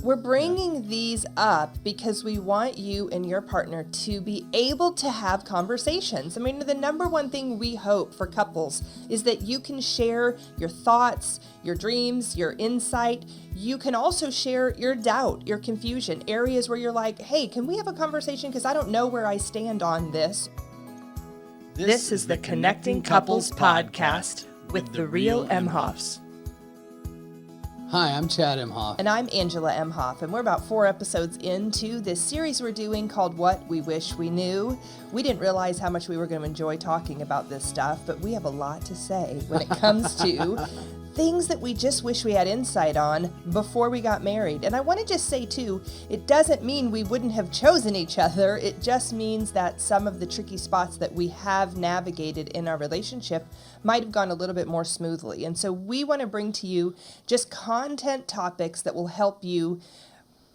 We're bringing these up because we want you and your partner to be able to have conversations. I mean, the number one thing we hope for couples is that you can share your thoughts, your dreams, your insight. You can also share your doubt, your confusion, areas where you're like, hey, can we have a conversation? Because I don't know where I stand on this. This is the Connecting Couples Podcast with the Real Imhoffs. Hi, I'm Chad Imhoff. And I'm Angela Imhoff, and we're about 4 episodes into this series we're doing called What We Wish We Knew. We didn't realize how much we were going to enjoy talking about this stuff, but we have a lot to say when it comes to things that we just wish we had insight on before we got married. And I want to just say, too, it doesn't mean we wouldn't have chosen each other. It just means that some of the tricky spots that we have navigated in our relationship might have gone a little bit more smoothly. And so we want to bring to you just content topics that will help you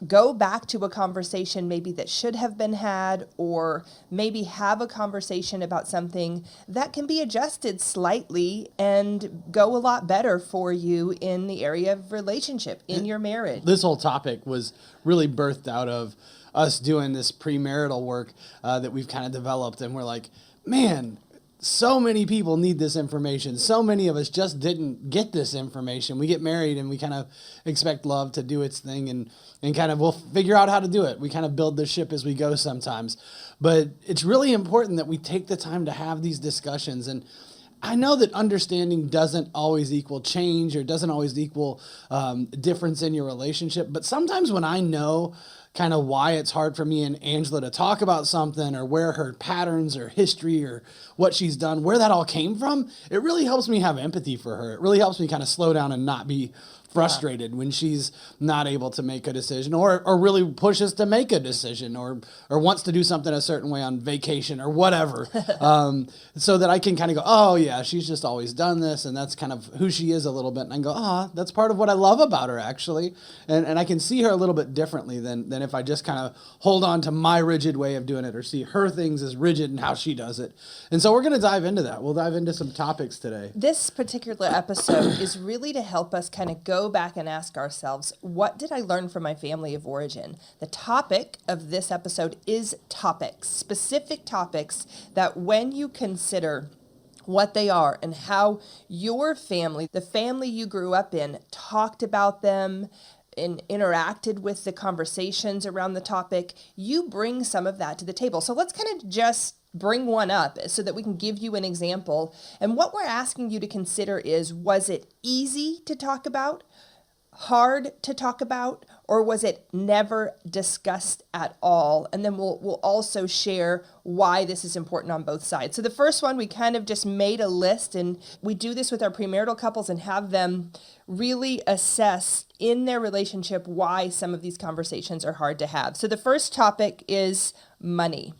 go back to a conversation maybe that should have been had, or maybe have a conversation about something that can be adjusted slightly and go a lot better for you in the area of relationship, in your marriage. This whole topic was really birthed out of us doing this premarital work that we've kind of developed, and we're like, man, so many people need this information. So many of us just didn't get this information. We get married and we kind of expect love to do its thing, and kind of we'll figure out how to do it. We kind of build the ship as we go sometimes. But it's really important that we take the time to have these discussions. And I know that understanding doesn't always equal change, or doesn't always equal difference in your relationship. But sometimes when I know kind of why it's hard for me and Angela to talk about something, or where her patterns or history or what she's done, where that all came from, it really helps me have empathy for her. It really helps me kind of slow down and not be frustrated when she's not able to make a decision, or really pushes to make a decision, or wants to do something a certain way on vacation or whatever, so that I can kind of go, oh yeah, she's just always done this, and that's kind of who she is a little bit. And I go, that's part of what I love about her, actually. And I can see her a little bit differently than if I just kind of hold on to my rigid way of doing it, or see her things as rigid and how she does it. And so we're going to dive into that. We'll dive into some topics today. This particular episode is really to help us kind of go back and ask ourselves, what did I learn from my family of origin? The topic of this episode is topics, specific topics that when you consider what they are and how your family, the family you grew up in, talked about them and interacted with the conversations around the topic, you bring some of that to the table. So let's kind of just bring one up so that we can give you an example. And what we're asking you to consider is, was it easy to talk about, hard to talk about, or was it never discussed at all? And then we'll also share why this is important on both sides. So the first one, we kind of just made a list, and we do this with our premarital couples and have them really assess in their relationship why some of these conversations are hard to have. So the first topic is money.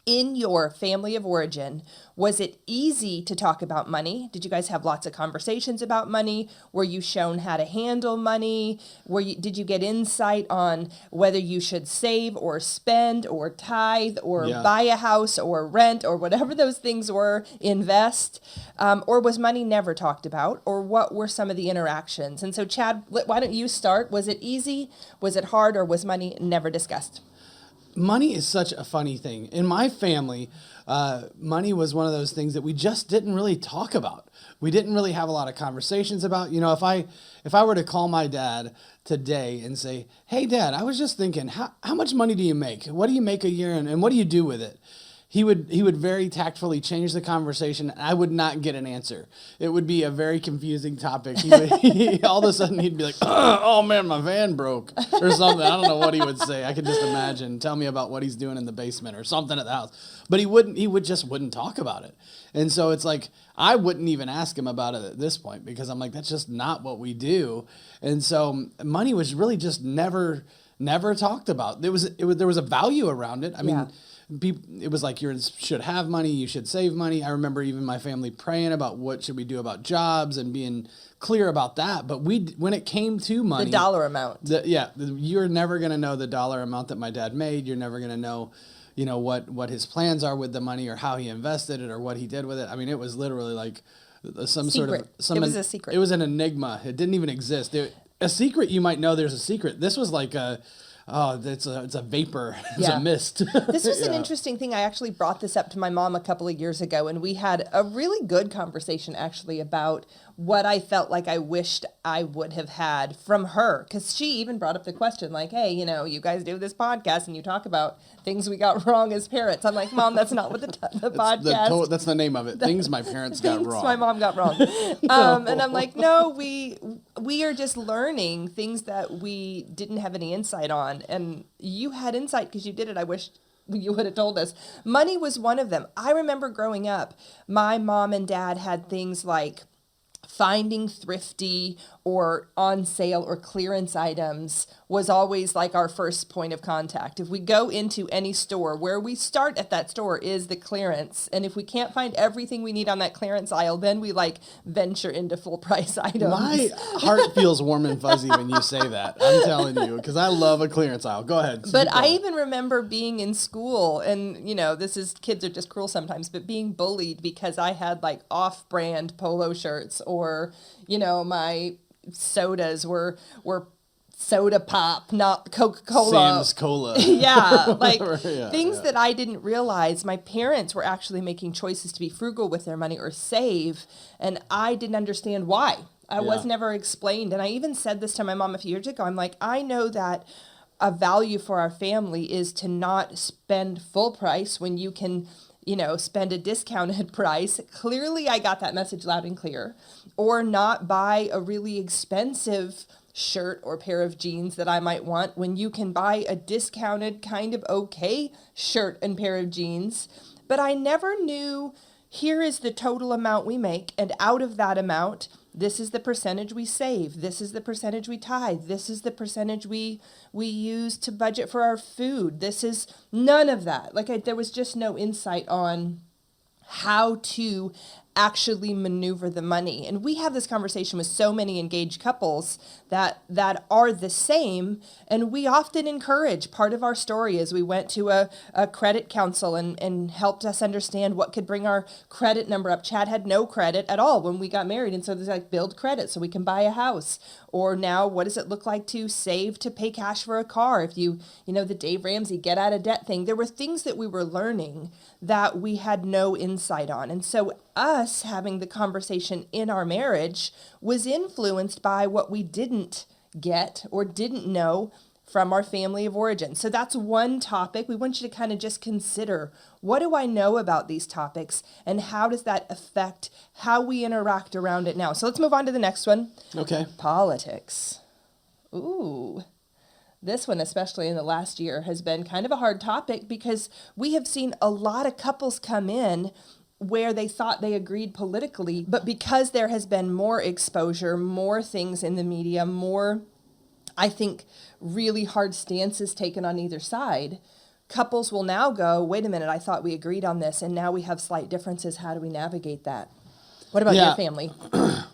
In your family of origin, was it easy to talk about money? Did you guys have lots of conversations about money? Were you shown how to handle money? Did you get insight on whether you should save or spend or tithe or buy a house or rent or whatever those things were, invest? Or was money never talked about? Or what were some of the interactions? And so, Chad, why don't you start? Was it easy? Was it hard? Or was money never discussed? Money is such a funny thing. In my family, money was one of those things that we just didn't really talk about. We didn't really have a lot of conversations about. You know, if I were to call my dad today and say, hey, Dad, I was just thinking, how much money do you make? What do you make a year, and what do you do with it? He would very tactfully change the conversation, and I would not get an answer. It would be a very confusing topic. All of a sudden, he'd be like, oh, man, my van broke, or something. I don't know what he would say. I could just imagine. Tell me about what he's doing in the basement or something at the house. But he wouldn't talk about it. And so it's like, I wouldn't even ask him about it at this point, because I'm like, that's just not what we do. And so money was really just never talked about. There was a value around it. I mean, it was like, you should have money, you should save money. I remember even my family praying about what should we do about jobs and being clear about that. But when it came to money, the dollar amount, you're never going to know the dollar amount that my dad made. You're never going to know, what his plans are with the money, or how he invested it, or what he did with it. I mean, it was literally like some secret. sort of it was a secret. It was an enigma. It didn't even exist. a secret, you might know there's a secret. This was like it's a vapor. It's Yeah. a mist. This was an Yeah. interesting thing. I actually brought this up to my mom a couple of years ago, and we had a really good conversation actually about what I felt like I wished I would have had from her. Because she even brought up the question, like, hey, you guys do this podcast and you talk about things we got wrong as parents. I'm like, Mom, that's not what the podcast. That's the name of it. Things my parents got Things wrong. my mom got wrong. And I'm like, no, we are just learning things that we didn't have any insight on. And you had insight because you did it. I wish you would have told us. Money was one of them. I remember growing up, my mom and dad had things like finding thrifty or on sale or clearance items was always like our first point of contact. If we go into any store, where we start at that store is the clearance. And if we can't find everything we need on that clearance aisle, then we like venture into full price items. My heart feels warm and fuzzy when you say that. I'm telling you, because I love a clearance aisle. Go ahead. But I even remember being in school, and kids are just cruel sometimes, but being bullied because I had like off-brand polo shirts, or my sodas were soda pop, not Coca-Cola. Sam's Cola. Yeah, like Yeah, things yeah. that I didn't realize my parents were actually making choices to be frugal with their money or save, and I didn't understand why. I was Yeah. never explained. And I even said this to my mom a few years ago. I'm like, I know that a value for our family is to not spend full price when you can spend a discounted price. Clearly, I got that message loud and clear. Or not buy a really expensive shirt or pair of jeans that I might want when you can buy a discounted kind of okay shirt and pair of jeans. But I never knew, here is the total amount we make, and out of that amount, this is the percentage we save. This is the percentage we tithe. This is the percentage we use to budget for our food. This is none of that. There was just no insight on how to actually maneuver the money. And we have this conversation with so many engaged couples that are the same. And we often encourage, part of our story is we went to a credit counsel and helped us understand what could bring our credit number up. Chad had no credit at all when we got married. And so there's like, build credit so we can buy a house. Or now, what does it look like to save to pay cash for a car? If the Dave Ramsey get out of debt thing, there were things that we were learning that we had no insight on. And so us having the conversation in our marriage was influenced by what we didn't get or didn't know from our family of origin. So that's one topic. We want you to kind of just consider, what do I know about these topics and how does that affect how we interact around it now? So let's move on to the next one. Okay. Politics. Ooh. This one, especially in the last year, has been kind of a hard topic because we have seen a lot of couples come in where they thought they agreed politically, but because there has been more exposure, more things in the media, more, I think, really hard stances taken on either side, couples will now go, wait a minute, I thought we agreed on this, and now we have slight differences. How do we navigate that? What about your family?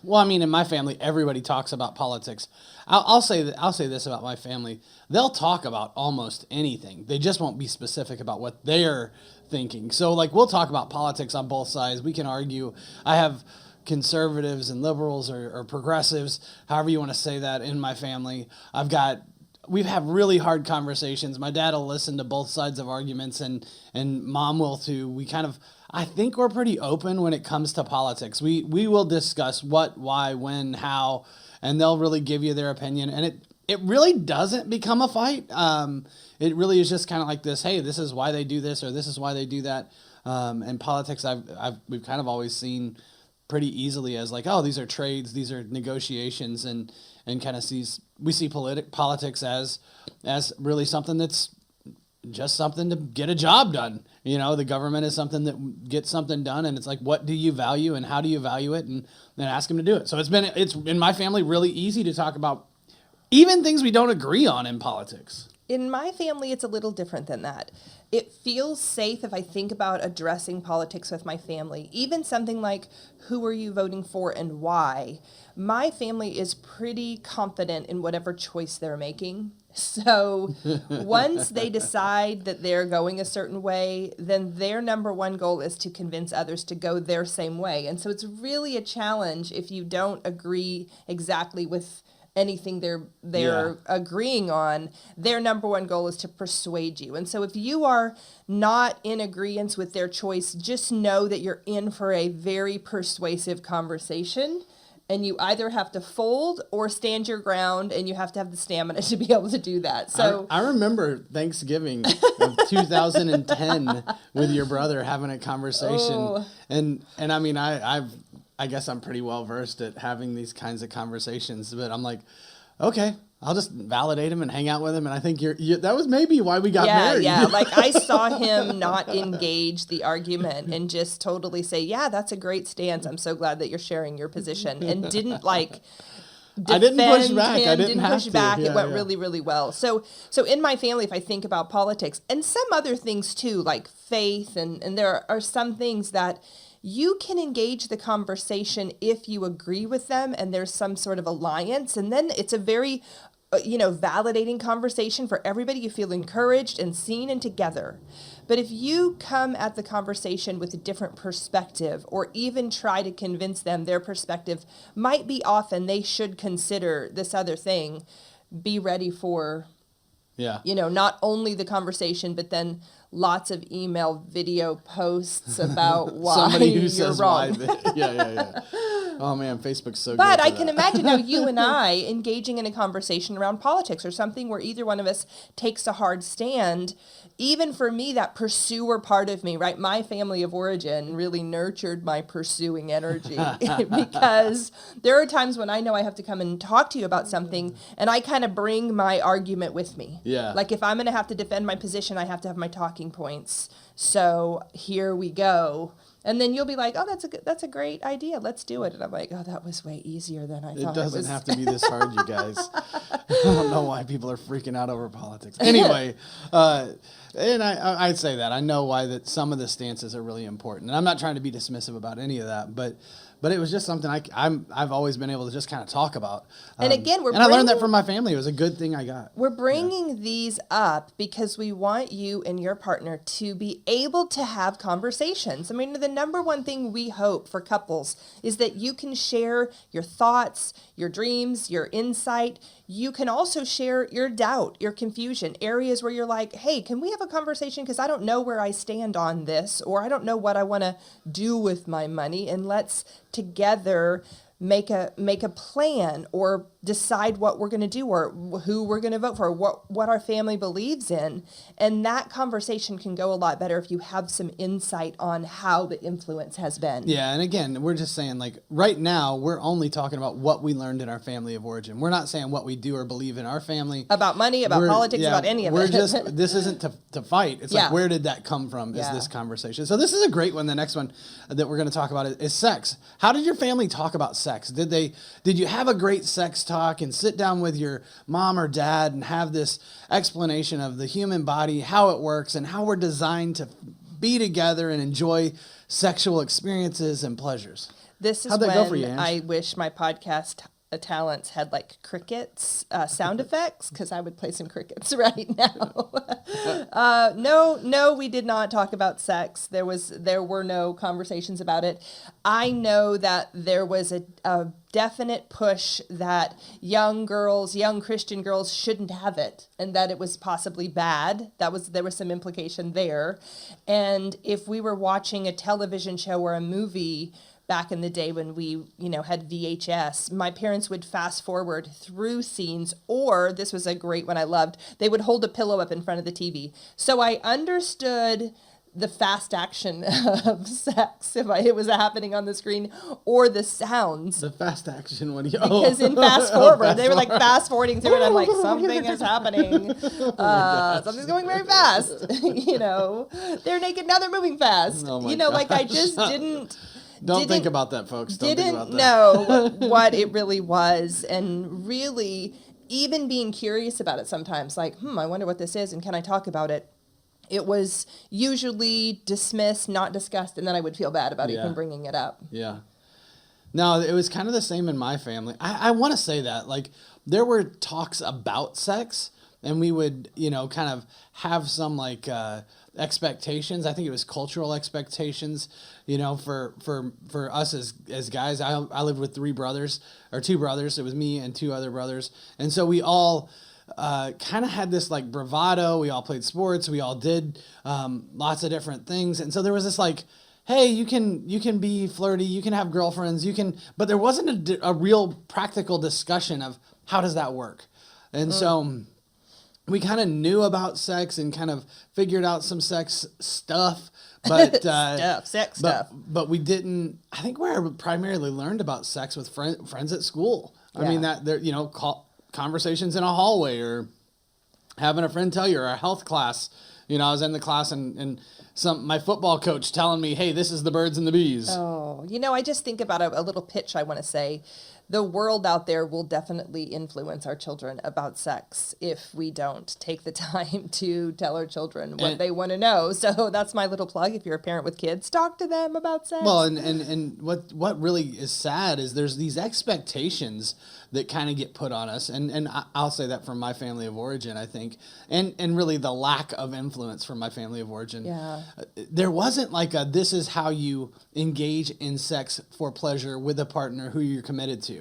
Well, I mean, in my family, everybody talks about politics. I'll say this about my family: they'll talk about almost anything. They just won't be specific about what they're thinking. So, like, we'll talk about politics on both sides. We can argue. I have conservatives and liberals or progressives, however you want to say that, in my family. We've had really hard conversations. My dad will listen to both sides of arguments, and mom will too. I think we're pretty open when it comes to politics. We will discuss what, why, when, how, and they'll really give you their opinion. And it really doesn't become a fight. It really is just kind of like this, hey, this is why they do this, or this is why they do that. And politics, we've kind of always seen pretty easily as like, oh, these are trades, these are negotiations, and kind of we see politics as really something that's just something to get a job done. The government is something that gets something done, and it's like, what do you value and how do you value it, and then ask them to do it. So it's in my family really easy to talk about even things we don't agree on in politics. In my family, it's a little different than that. It feels safe if I think about addressing politics with my family, even something like, who are you voting for and why? My family is pretty confident in whatever choice they're making. So once they decide that they're going a certain way, then their number one goal is to convince others to go their same way. And so it's really a challenge if you don't agree exactly with anything they're agreeing on. Their number one goal is to persuade you. And so if you are not in agreement with their choice, just know that you're in for a very persuasive conversation. And you either have to fold or stand your ground, and you have to have the stamina to be able to do that. So I remember Thanksgiving of 2010 with your brother having a conversation, and I mean I guess I'm pretty well versed at having these kinds of conversations, but I'm like, okay, I'll just validate him and hang out with him. And I think that was maybe why we got married. Yeah, like I saw him not engage the argument and just totally say, yeah, that's a great stance. I'm so glad that you're sharing your position, and didn't like I didn't push back. Him, I didn't have push to. back. Yeah, it went really, really well. So in my family, if I think about politics and some other things too, like faith, and there are some things that you can engage the conversation if you agree with them and there's some sort of alliance. And then it's a very, validating conversation for everybody. You feel encouraged and seen and together. But if you come at the conversation with a different perspective, or even try to convince them their perspective might be off and they should consider this other thing, be ready for, not only the conversation, but then lots of email, video posts about why Somebody who you're says wrong. why. Yeah. Oh man, Facebook's so good. But I for can that. imagine now you and I engaging in a conversation around politics or something where either one of us takes a hard stand. Even for me, that pursuer part of me, right? My family of origin really nurtured my pursuing energy because there are times when I know I have to come and talk to you about something and I kind of bring my argument with me. Yeah. Like if I'm going to have to defend my position, I have to have my talking points. So here we go. And then you'll be like, oh, that's a great idea. Let's do it. And I'm like, oh, that was way easier than I thought it was. It doesn't have to be this hard, you guys. I don't know why people are freaking out over politics. Anyway, and I'd say that. I know why that some of the stances are really important. And I'm not trying to be dismissive about any of that, but it was just something I've always been able to just kind of talk about. And again, I learned that from my family. It was a good thing I got. We're bringing these up because we want you and your partner to be able to have conversations. I mean, the number one thing we hope for couples is that you can share your thoughts, your dreams, your insight. You can also share your doubt, your confusion, areas where you're like, hey, can we have a conversation? Because I don't know where I stand on this, or I don't know what I want to do with my money. And let's together make a plan or decide what we're going to do or who we're going to vote for, what our family believes in. And that conversation can go a lot better if you have some insight on how the influence has been. Yeah, and again, we're just saying, like, right now, we're only talking about what we learned in our family of origin. We're not saying what we do or believe in our family. About money, about politics, about any of it. This isn't to fight. It's like, where did that come from, is this conversation. So this is a great one. The next one that we're going to talk about is sex. How did your family talk about sex? Did you have a great sex talk and sit down with your mom or dad and have this explanation of the human body, how it works, and how we're designed to be together and enjoy sexual experiences and pleasures? This is How'd that when go for you, Ange? I wish my podcast talents had like crickets sound effects, because I would play some crickets right now. No, we did not talk about sex. There were no conversations about it. I know that there was a definite push that young Christian girls shouldn't have it, and that it was possibly bad. There was some implication there. And if we were watching a television show or a movie back in the day when we, had VHS, my parents would fast forward through scenes, or this was a great one I loved, they would hold a pillow up in front of the TV. So I understood the fast action of sex, if it was happening on the screen, or the sounds. The fast action one. Because in fast forward, they were like fast forwarding through it. I'm like, something is happening. Something's going very fast. They're naked, now they're moving fast. Oh my like I just didn't think about that, folks. Didn't know what it really was, and really even being curious about it sometimes, like, I wonder what this is, and can I talk about it? It was usually dismissed, not discussed, and then I would feel bad about even bringing it up. Yeah. No, it was kind of the same in my family. I want to say that, like, there were talks about sex, and we would, kind of have some like expectations. I think it was cultural expectations, for us as guys. I lived with two brothers. It was me and two other brothers. And so we all kind of had this like bravado. We all played sports. We all did lots of different things. And so there was this like, hey, you can be flirty, you can have girlfriends, but there wasn't a real practical discussion of how does that work. And so we kind of knew about sex and kind of figured out some sex stuff, but sex stuff. But we didn't. I think where I primarily learned about sex with friends at school. I mean that there, conversations in a hallway or having a friend tell you, or a health class. I was in the class and my football coach telling me, hey, this is the birds and the bees. Oh, I just think about a little pitch I want to say. The world out there will definitely influence our children about sex if we don't take the time to tell our children what they want to know. So that's my little plug. If you're a parent with kids, talk to them about sex. Well, and what really is sad is there's these expectations that kind of get put on us. And I'll say that from my family of origin, I think, and really the lack of influence from my family of origin. Yeah. There wasn't like this is how you engage in sex for pleasure with a partner who you're committed to.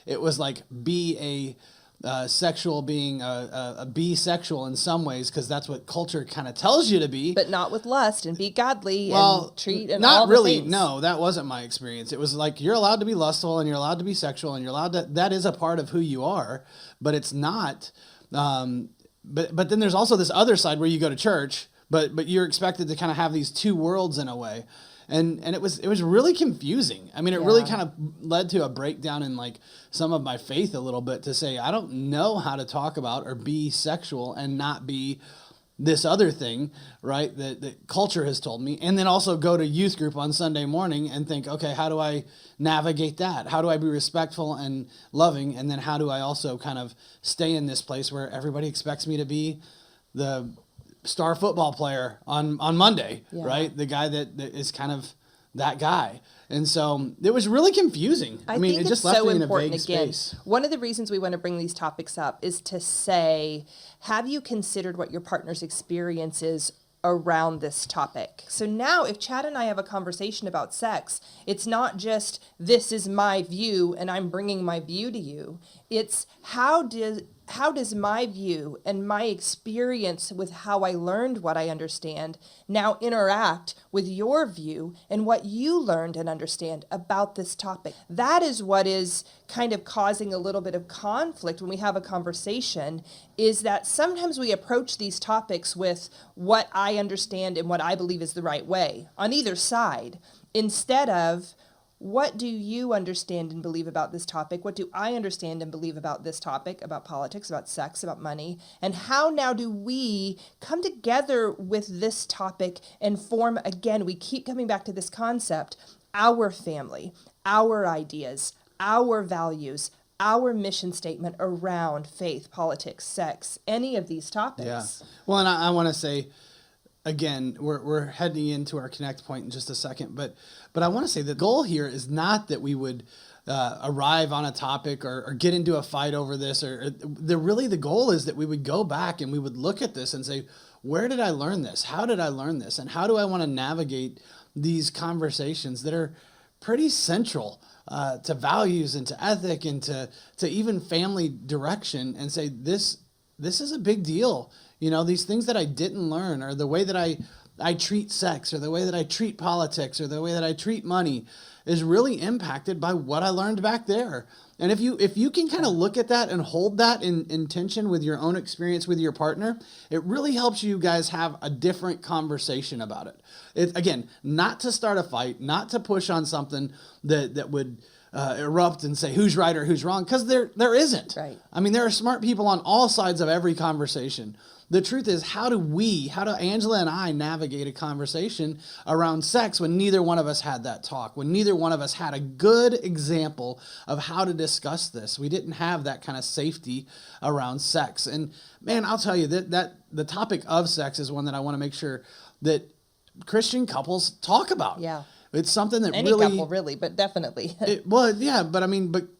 It was like be a sexual being, a bisexual in some ways, because that's what culture kind of tells you to be. But not with lust, and be godly and treat and not all really. the things. No, that wasn't my experience. It was like you're allowed to be lustful and you're allowed to be sexual and you're allowed to. That is a part of who you are, but it's not. But then there's also this other side where you go to church, but you're expected to kind of have these two worlds in a way. And it was really confusing. I mean, it really kind of led to a breakdown in like some of my faith a little bit, to say I don't know how to talk about or be sexual and not be this other thing, right? That culture has told me. And then also go to youth group on Sunday morning and think, okay, how do I navigate that? How do I be respectful and loving? And then how do I also kind of stay in this place where everybody expects me to be the star football player on Monday, right? The guy that is kind of that guy. And so it was really confusing. I mean, it just left me in a vague space. One of the reasons we want to bring these topics up is to say, have you considered what your partner's experience is around this topic? So now if Chad and I have a conversation about sex, it's not just this is my view and I'm bringing my view to you. It's how does my view and my experience with how I learned what I understand now interact with your view and what you learned and understand about this topic? That is what is kind of causing a little bit of conflict when we have a conversation, is that sometimes we approach these topics with what I understand and what I believe is the right way on either side, instead of what do you understand and believe about this topic? What do I understand and believe about this topic, about politics, about sex, about money? And how now do we come together with this topic and form, again, we keep coming back to this concept, our family, our ideas, our values, our mission statement around faith, politics, sex, any of these topics. Yeah. Well, and I want to say, again, we're heading into our connect point in just a second, but I want to say the goal here is not that we would arrive on a topic or get into a fight over this, or the goal is that we would go back and we would look at this and say, where did I learn this? How did I learn this? And how do I want to navigate these conversations that are pretty central to values and to ethic and to even family direction, and say, this is a big deal. These things that I didn't learn, or the way that I treat sex, or the way that I treat politics, or the way that I treat money is really impacted by what I learned back there. And if you can kind of look at that and hold that in tension with your own experience with your partner, it really helps you guys have a different conversation about it. Again, not to start a fight, not to push on something that would erupt and say who's right or who's wrong, because there isn't. Right. I mean, there are smart people on all sides of every conversation. The truth is, how do Angela and I navigate a conversation around sex when neither one of us had that talk, when neither one of us had a good example of how to discuss this? We didn't have that kind of safety around sex. And man, I'll tell you that the topic of sex is one that I want to make sure that Christian couples talk about. Yeah. It's something that Any really, couple, really, but definitely. but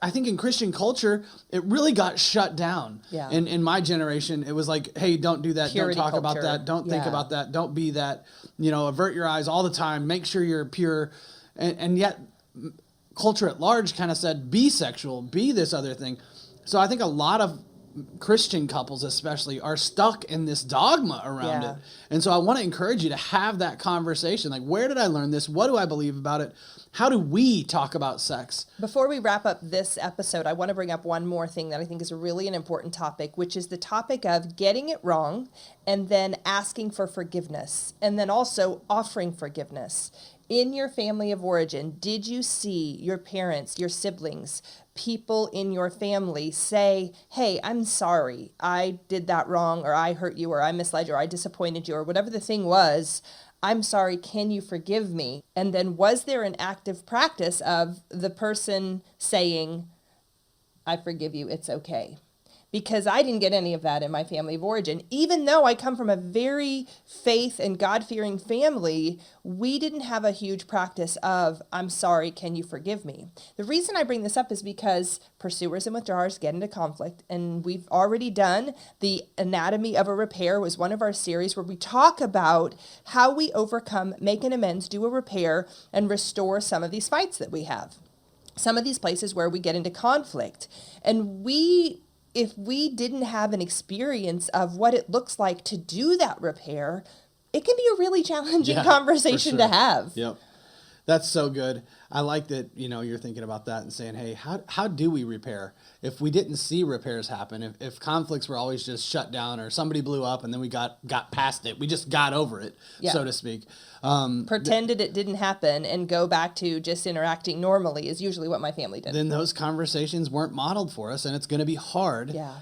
I think in Christian culture, it really got shut down. Yeah. In my generation, it was like, hey, don't do that. Purity Don't talk about culture. that. Don't think Yeah. about that. Don't be that. Avert your eyes all the time. Make sure you're pure. And yet, culture at large kind of said, be sexual, be this other thing. So I think a lot of Christian couples especially are stuck in this dogma around Yeah. it. And so I want to encourage you to have that conversation. Like, where did I learn this? What do I believe about it? How do we talk about sex? Before we wrap up this episode, I want to bring up one more thing that I think is really an important topic, which is the topic of getting it wrong and then asking for forgiveness, and then also offering forgiveness. In your family of origin, did you see your parents, your siblings, people in your family say, hey, I'm sorry, I did that wrong, or I hurt you, or I misled you, or I disappointed you, or whatever the thing was, I'm sorry, can you forgive me? And then was there an active practice of the person saying, I forgive you, it's okay? Because I didn't get any of that in my family of origin. Even though I come from a very faith and God-fearing family, we didn't have a huge practice of, I'm sorry, can you forgive me? The reason I bring this up is because pursuers and withdrawers get into conflict, and we've already done the anatomy of a repair was one of our series where we talk about how we overcome, make an amends, do a repair, and restore some of these fights that we have. Some of these places where we get into conflict. And if we didn't have an experience of what it looks like to do that repair, it can be a really challenging conversation to have. Yep. That's so good. I like that, you're thinking about that and saying, hey, how do we repair? If we didn't see repairs happen, if conflicts were always just shut down or somebody blew up and then we got past it, we just got over it, so to speak. Pretended it didn't happen and go back to just interacting normally is usually what my family did. Then those conversations weren't modeled for us, and it's going to be hard. Yeah.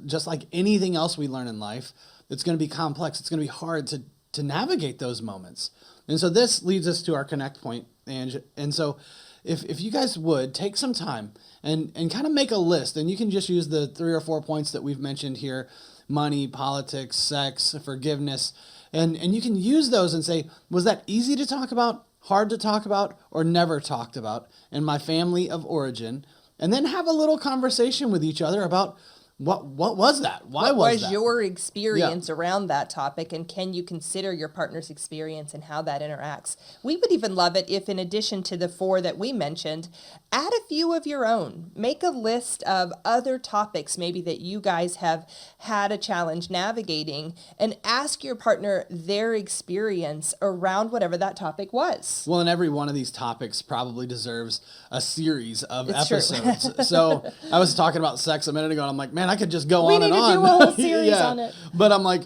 Just like anything else we learn in life, it's going to be complex. It's going to be hard to navigate those moments. And so this leads us to our connect point, Ange. And so if you guys would take some time and kind of make a list, and you can just use the 3 or 4 points that we've mentioned here: money, politics, sex, forgiveness. And you can use those and say, was that easy to talk about, hard to talk about, or never talked about in my family of origin? And then have a little conversation with each other about what was that? Why was that? What was your experience around that topic, and can you consider your partner's experience and how that interacts? We would even love it if, in addition to the 4 that we mentioned, add a few of your own. Make a list of other topics maybe that you guys have had a challenge navigating, and ask your partner their experience around whatever that topic was. Well, and every one of these topics probably deserves a series of It's episodes. true. So I was talking about sex a minute ago, and I'm like, man, I could just go We on and need to on. do a whole series on it. But I'm like,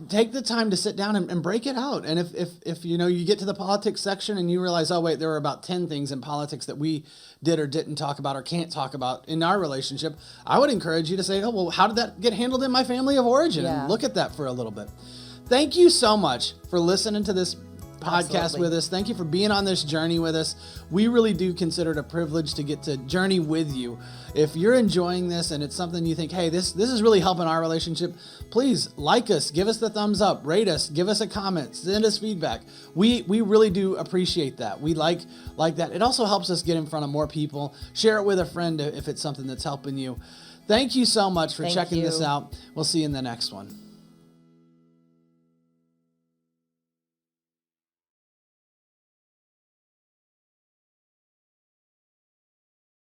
take the time to sit down and break it out. And if you get to the politics section and you realize, oh wait, there were about 10 things in politics that we did or didn't talk about or can't talk about in our relationship, I would encourage you to say, oh, well, how did that get handled in my family of origin? Yeah. And look at that for a little bit. Thank you so much for listening to this podcast Absolutely. with us. Thank you for being on this journey with us. We really do consider it a privilege to get to journey with you. If you're enjoying this and it's something you think, hey, this is really helping our relationship, please like us, give us the thumbs up, rate us, give us a comment, send us feedback. We really do appreciate that. We like that. It also helps us get in front of more people. Share it with a friend if it's something that's helping you. Thank you so much for checking this out. We'll see you in the next one.